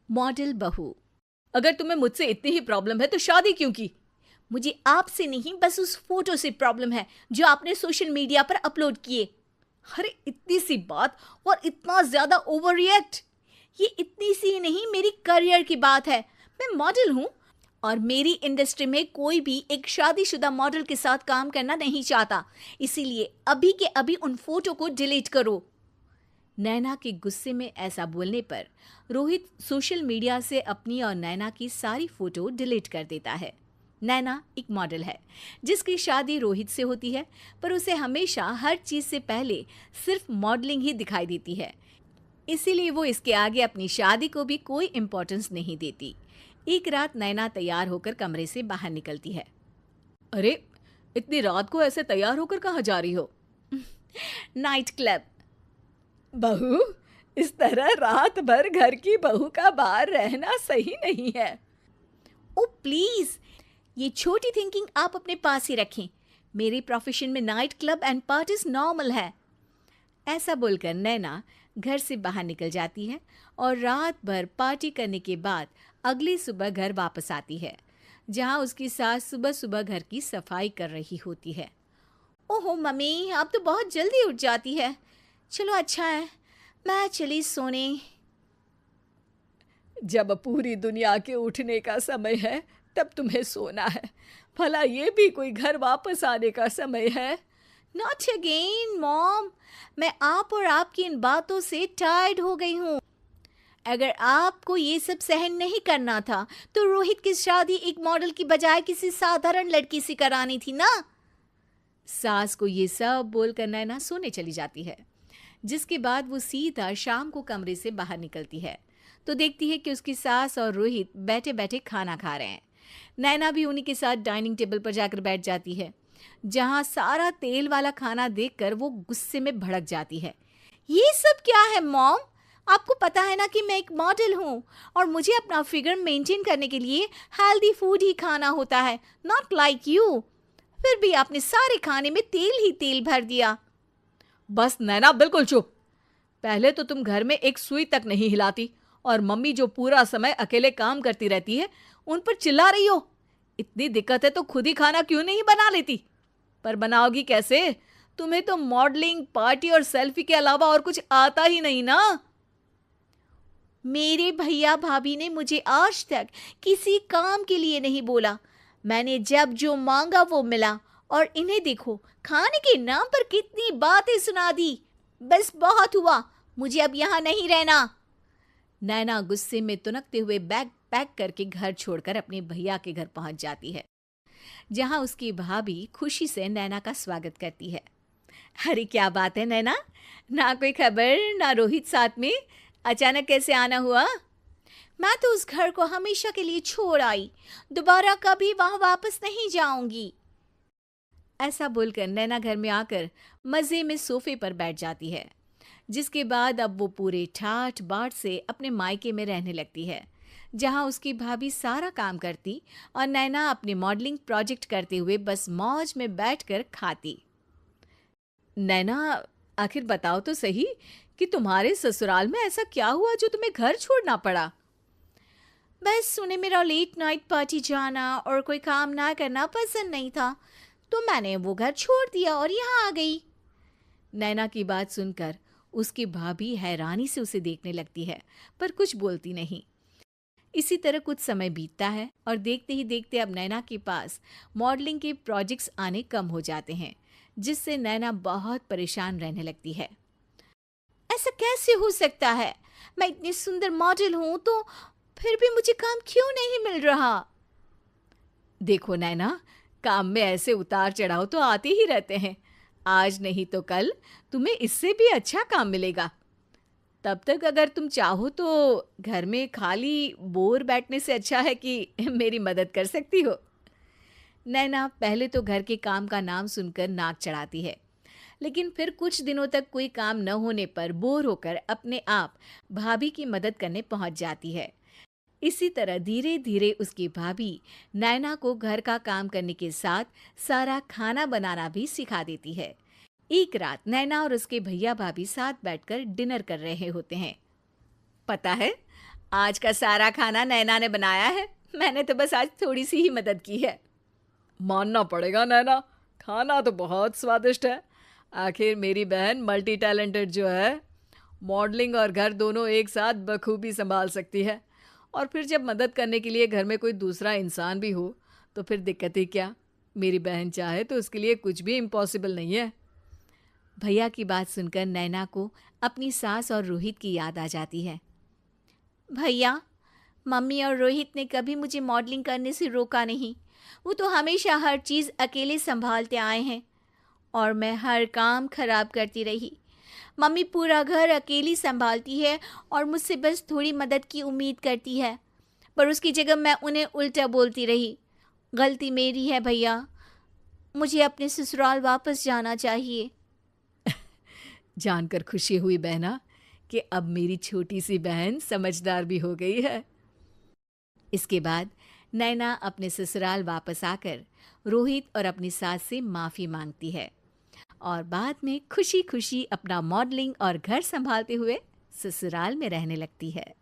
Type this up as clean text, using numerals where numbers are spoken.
Model बहू। अगर तुम्हें मुझसे इतनी ही प्रॉब्लम है तो शादी क्यों की? मुझे आपसे नहीं, बस उस फोटो से प्रॉब्लम है जो आपने सोशल मीडिया पर अपलोड किए। अरे इतनी सी बात और इतना ज्यादा ओवर रिएक्ट। ये इतनी सी नहीं, मेरी करियर की बात है। मैं मॉडल हूँ और मेरी इंडस्ट्री में कोई भी एक शादीशुदा मॉडल के साथ काम करना नहीं चाहता। इसीलिए अभी के अभी उन फोटो को डिलीट करो। नैना के गुस्से में ऐसा बोलने पर रोहित सोशल मीडिया से अपनी और नैना की सारी फोटो डिलीट कर देता है। नैना एक मॉडल है जिसकी शादी रोहित से होती है, पर उसे हमेशा हर चीज से पहले सिर्फ मॉडलिंग ही दिखाई देती है। इसीलिए वो इसके आगे अपनी शादी को भी कोई इम्पोर्टेंस नहीं देती। एक रात नैना तैयार होकर कमरे से बाहर निकलती है। अरे इतनी रात को ऐसे तैयार होकर कहाँ जा रही हो? Night club. बहू, इस तरह रात भर घर की बहू का बाहर रहना सही नहीं है। ओ प्लीज, ये छोटी थिंकिंग आप अपने पास ही रखें। मेरे प्रोफेशन में night club and parties normal है। ऐसा बोलकर नैना घर से बाहर निकल जाती है और रात भर पार्टी करने के बाद अगली सुबह घर वापस आती है, जहां उसकी सास सुबह सुबह घर की सफाई कर रही होती है। ओहो मम्मी, आप तो बहुत जल्दी उठ जाती है। चलो अच्छा है, मैं चली सोने। जब पूरी दुनिया के उठने का समय है तब तुम्हें सोना है। भला ये भी कोई घर वापस आने का समय है? नॉट अगेन मॉम, मैं आप और आपकी इन बातों से टायर्ड हो गई हूँ। अगर आपको ये सब सहन नहीं करना था तो रोहित की शादी एक मॉडल की बजाय किसी साधारण लड़की से करानी थी ना। सास को ये सब बोलकर नैना सोने चली जाती है, जिसके बाद वो सीधा शाम को कमरे से बाहर निकलती है तो देखती है कि उसकी सास और रोहित बैठे बैठे खाना खा रहे हैं। नैना भी उन्हीं के साथ डाइनिंग टेबल पर जाकर बैठ जाती है, जहां सारा तेल वाला खाना देखकर वो गुस्से में भड़क जाती है। ये सब क्या है मॉम? आपको पता है ना कि मैं एक मॉडल हूँ और मुझे अपना फिगर मेंटेन करने के लिए हेल्दी फूड ही खाना होता है, नॉट लाइक यू। फिर भी आपने सारे खाने में तेल ही तेल भर दिया। बस नैना, बिल्कुल चुप। पहले तो तुम घर में एक सुई तक नहीं हिलाती और मम्मी जो पूरा समय अकेले काम करती रहती है उन पर चिल्ला रही हो। इतनी दिक्कत है तो खुद ही खाना क्यों नहीं बना लेती? पर बनाओगी कैसे? तुम्हें तो मॉडलिंग, पार्टी और सेल्फी के अलावा और कुछ आता ही नहीं ना। मेरे भैया भाभी ने मुझे आज तक किसी काम के लिए नहीं बोला। मैंने जब जो मांगा वो मिला और इन्हें देखो, खाने के नाम पर कितनी बातें सुना दी। बस बहुत हुआ, मुझे अब यहाँ नहीं रहना। नैना गुस्से में तुनकते हुए बैग पैक करके घर छोड़कर अपने भैया के घर पहुंच जाती है, जहां उसकी भाभी खुशी से नैना का स्वागत करती है। अरे क्या बात है नैना, ना कोई खबर ना रोहित साथ में, अचानक कैसे आना हुआ? मैं तो उस घर को हमेशा के लिए छोड़ आई, दोबारा कभी वहां वापस नहीं जाऊंगी। ऐसा बोलकर नैना घर में आकर मजे में सोफे पर बैठ जाती है, जिसके बाद अब वो पूरे ठाठ बाट से अपने मायके में रहने लगती है, जहां उसकी भाभी सारा काम करती और नैना अपने मॉडलिंग प्रोजेक्ट करते हुए बस मौज में बैठकर खाती। नैना, आखिर बताओ तो सही कि तुम्हारे ससुराल में ऐसा क्या हुआ जो तुम्हें घर छोड़ना पड़ा? बस उन्हें मेरा लेट नाइट पार्टी जाना और कोई काम ना करना पसंद नहीं था, तो मैंने वो घर छोड़ दिया और यहाँ आ गई। नैना की बात सुनकर उसकी भाभी हैरानी से उसे देखने लगती है, पर कुछ बोलती नहीं। इसी तरह कुछ समय बीतता है और देखते ही देखते अब नैना के पास मॉडलिंग के प्रोजेक्ट्स आने कम हो जाते हैं, जिससे नैना बहुत परेशान रहने लगती है। ऐसा कैसे हो सकता है? मैं इतनी सुंदर मॉडल हूं तो फिर भी मुझे काम क्यों नहीं मिल रहा? देखो नैना, काम में ऐसे उतार चढ़ाव तो आते ही रहते हैं। आज नहीं तो कल तुम्हें इससे भी अच्छा काम मिलेगा। तब तक अगर तुम चाहो तो घर में खाली बोर बैठने से अच्छा है कि मेरी मदद कर सकती हो। नैना पहले तो घर के काम का नाम सुनकर नाक चढ़ाती है, लेकिन फिर कुछ दिनों तक कोई काम न होने पर बोर होकर अपने आप भाभी की मदद करने पहुंच जाती है। इसी तरह धीरे धीरे उसकी भाभी नैना को घर का काम करने के साथ सारा खाना बनाना भी सिखा देती है। एक रात नैना और उसके भैया भाभी साथ बैठकर डिनर कर रहे होते हैं। पता है, आज का सारा खाना नैना ने बनाया है, मैंने तो बस आज थोड़ी सी ही मदद की है। मानना पड़ेगा नैना, खाना तो बहुत स्वादिष्ट है। आखिर मेरी बहन मल्टी टैलेंटेड जो है, मॉडलिंग और घर दोनों एक साथ बखूबी संभाल सकती है। और फिर जब मदद करने के लिए घर में कोई दूसरा इंसान भी हो तो फिर दिक्कत ही क्या। मेरी बहन चाहे तो उसके लिए कुछ भी इम्पॉसिबल नहीं है। भैया की बात सुनकर नैना को अपनी सास और रोहित की याद आ जाती है। भैया, मम्मी और रोहित ने कभी मुझे मॉडलिंग करने से रोका नहीं। वो तो हमेशा हर चीज़ अकेले संभालते आए हैं और मैं हर काम खराब करती रही। मम्मी पूरा घर अकेली संभालती है और मुझसे बस थोड़ी मदद की उम्मीद करती है, पर उसकी जगह मैं उन्हें उल्टा बोलती रही। गलती मेरी है भैया, मुझे अपने ससुराल वापस जाना चाहिए। जानकर खुशी हुई बहना कि अब मेरी छोटी सी बहन समझदार भी हो गई है। इसके बाद नैना अपने ससुराल वापस आकर रोहित और अपनी सास से माफ़ी मांगती है और बाद में खुशी खुशी अपना मॉडलिंग और घर संभालते हुए ससुराल में रहने लगती है।